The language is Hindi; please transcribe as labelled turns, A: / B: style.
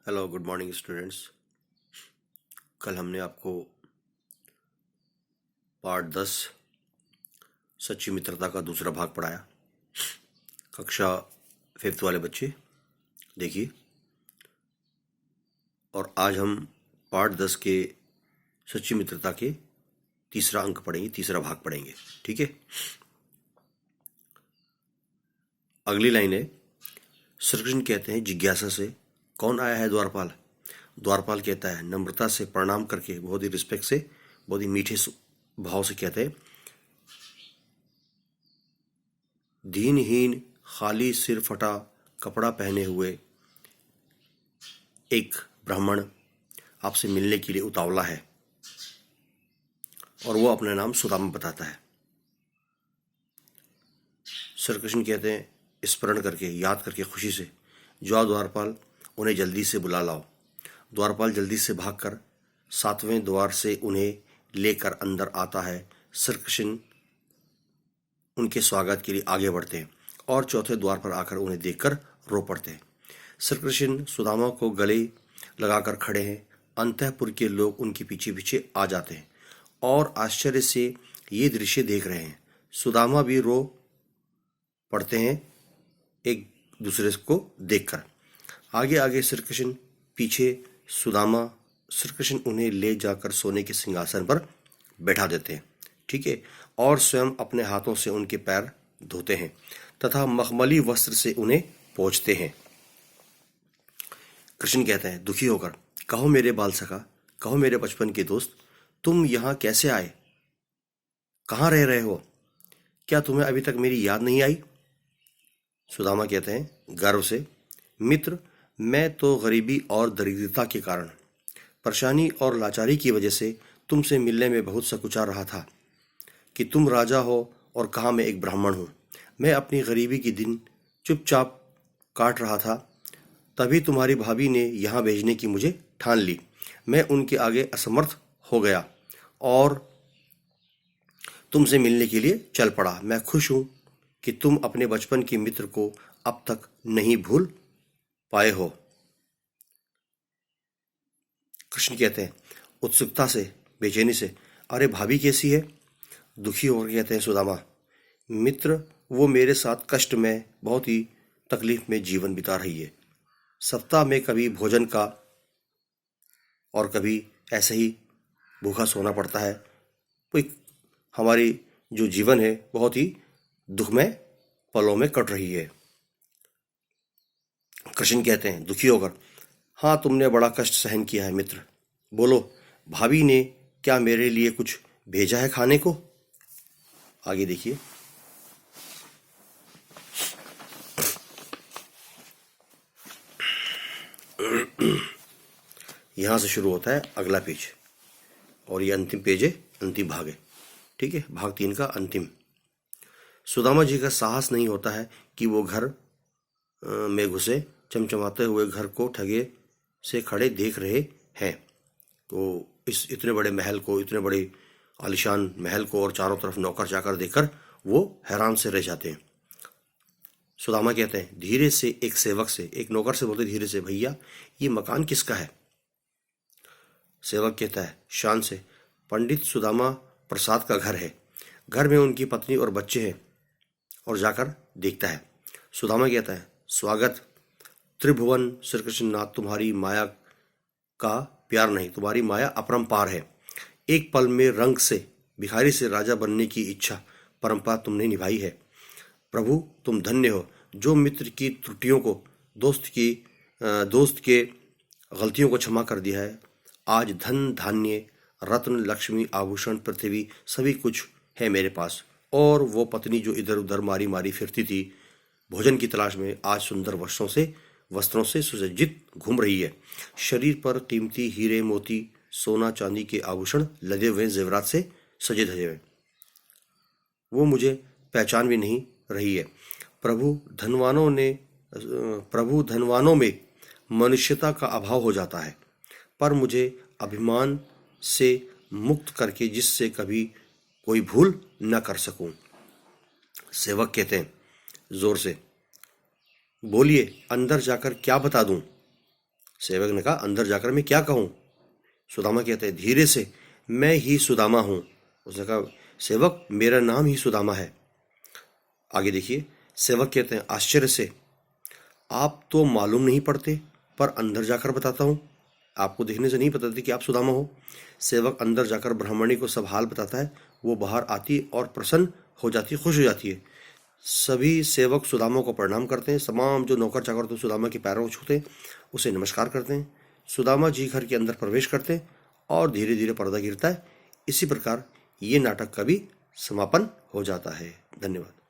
A: Hello good morning students. कल हमने आपको पार्ट 10 सच्ची मित्रता का दूसरा भाग पढ़ाया। कक्षा 5th वाले बच्चे देखिए, और आज हम पार्ट 10 के सच्ची मित्रता के तीसरा अंक पढ़ेंगे, तीसरा भाग पढ़ेंगे। ठीक है। अगली लाइन है, श्री कृष्ण कहते हैं जिज्ञासा से, कौन आया है द्वारपाल? द्वारपाल कहता है नम्रता से प्रणाम करके, बहुत ही रिस्पेक्ट से, बहुत ही मीठे भाव से कहते हैं, दीनहीन खाली सिर फटा कपड़ा पहने हुए एक ब्राह्मण आपसे मिलने के लिए उतावला है, और वो अपना नाम सुदामा बताता है। श्री कृष्ण कहते हैं स्मरण करके, याद करके खुशी से, जाओ द्वारपाल, उन्हें जल्दी से बुला लाओ। द्वारपाल जल्दी से भागकर 7वें द्वार से उन्हें लेकर अंदर आता है। श्री कृष्ण उनके स्वागत के लिए आगे बढ़ते हैं और चौथे द्वार पर आकर उन्हें देखकर रो पड़ते हैं। श्री कृष्ण सुदामा को गले लगाकर खड़े हैं। अंतःपुर के लोग उनके पीछे पीछे आ जाते हैं और आश्चर्य से ये दृश्य देख रहे हैं। सुदामा भी रो पड़ते हैं एक दूसरे को देखकर। आगे आगे श्री कृष्ण, पीछे सुदामा। श्री कृष्ण उन्हें ले जाकर सोने के सिंहासन पर बैठा देते हैं, ठीक है, और स्वयं अपने हाथों से उनके पैर धोते हैं तथा मखमली वस्त्र से उन्हें पोंछते हैं। कृष्ण कहते हैं दुखी होकर, कहो मेरे बाल सखा, कहो मेरे बचपन के दोस्त, तुम यहाँ कैसे आए? कहाँ रह रहे हो? क्या तुम्हें अभी तक मेरी याद नहीं आई? सुदामा कहते हैं गर्व से, मित्र, मैं तो गरीबी और दरिद्रता के कारण, परेशानी और लाचारी की वजह से तुमसे मिलने में बहुत सकुचा रहा था कि तुम राजा हो और कहाँ मैं एक ब्राह्मण हूँ। मैं अपनी गरीबी के दिन चुपचाप काट रहा था, तभी तुम्हारी भाभी ने यहाँ भेजने की मुझे ठान ली। मैं उनके आगे असमर्थ हो गया और तुमसे मिलने के लिए चल पड़ा। मैं खुश हूँ कि तुम अपने बचपन के मित्र को अब तक नहीं भूल पाए हो। कृष्ण कहते हैं उत्सुकता से, बेचैनी से, अरे भाभी कैसी है? दुखी होकर कहते हैं सुदामा, मित्र, वो मेरे साथ कष्ट में, बहुत ही तकलीफ में जीवन बिता रही है। सप्ताह में कभी भोजन का और कभी ऐसे ही भूखा सोना पड़ता है। कोई हमारी जो जीवन है बहुत ही दुखमय पलों में कट रही है। कृष्ण कहते हैं दुखी होकर, हाँ, तुमने बड़ा कष्ट सहन किया है मित्र। बोलो, भाभी ने क्या मेरे लिए कुछ भेजा है खाने को? आगे देखिए। यहाँ से शुरू होता है अगला पेज, और ये अंतिम पेज है, अंतिम भाग है, ठीक है, भाग 3 का अंतिम। सुदामा जी का साहस नहीं होता है कि वो घर में घुसे। चमचमाते हुए घर को ठगे से खड़े देख रहे हैं। तो इस इतने बड़े महल को, इतने बड़े आलिशान महल को और चारों तरफ नौकर चाकर देखकर वो हैरान से रह जाते हैं। सुदामा कहते हैं धीरे से, एक सेवक से, एक नौकर से बोलते धीरे से, भैया ये मकान किसका है? सेवक कहता है शान से, पंडित सुदामा प्रसाद का घर है। घर में उनकी पत्नी और बच्चे हैं। और जाकर देखता है। सुदामा कहता है स्वागत त्रिभुवन श्री कृष्ण नाथ, तुम्हारी माया का प्यार नहीं, तुम्हारी माया अपरंपार है। एक पल में रंग से, भिखारी से राजा बनने की इच्छा, परंपरा तुमने निभाई है। प्रभु तुम धन्य हो जो मित्र की त्रुटियों को, दोस्त के गलतियों को क्षमा कर दिया है। आज धन धान्य, रत्न, लक्ष्मी, आभूषण, पृथ्वी, सभी कुछ है मेरे पास। और वो पत्नी जो इधर उधर मारी मारी फिरती थी भोजन की तलाश में, आज सुंदर वस्त्रों से सुसज्जित घूम रही है। शरीर पर कीमती हीरे मोती, सोना चांदी के आभूषण लदे हुए, जेवरात से सजे धजे हुए। वो मुझे पहचान भी नहीं रही है। प्रभु धनवानों में मनुष्यता का अभाव हो जाता है, पर मुझे अभिमान से मुक्त करके, जिससे कभी कोई भूल न कर सकूं। सेवक कहते हैं जोर से, बोलिए, अंदर जाकर क्या बता दूं? सेवक ने कहा अंदर जाकर मैं क्या कहूं? सुदामा कहते हैं धीरे से, मैं ही सुदामा हूं। उसने कहा सेवक मेरा नाम ही सुदामा है। आगे देखिए, सेवक कहते हैं आश्चर्य से, आप तो मालूम नहीं पड़ते, पर अंदर जाकर बताता हूं। आपको देखने से नहीं पता था कि आप सुदामा हो। सेवक अंदर जाकर ब्राह्मणी को सब हाल बताता है। वो बाहर आती और प्रसन्न हो जाती, खुश हो जाती है। सभी सेवक सुदामा को प्रणाम करते हैं। तमाम जो नौकर चाकर तो सुदामा के पैरों को छूते हैं, उसे नमस्कार करते हैं। सुदामा जी घर के अंदर प्रवेश करते हैं और धीरे धीरे पर्दा गिरता है। इसी प्रकार ये नाटक का भी समापन हो जाता है। धन्यवाद।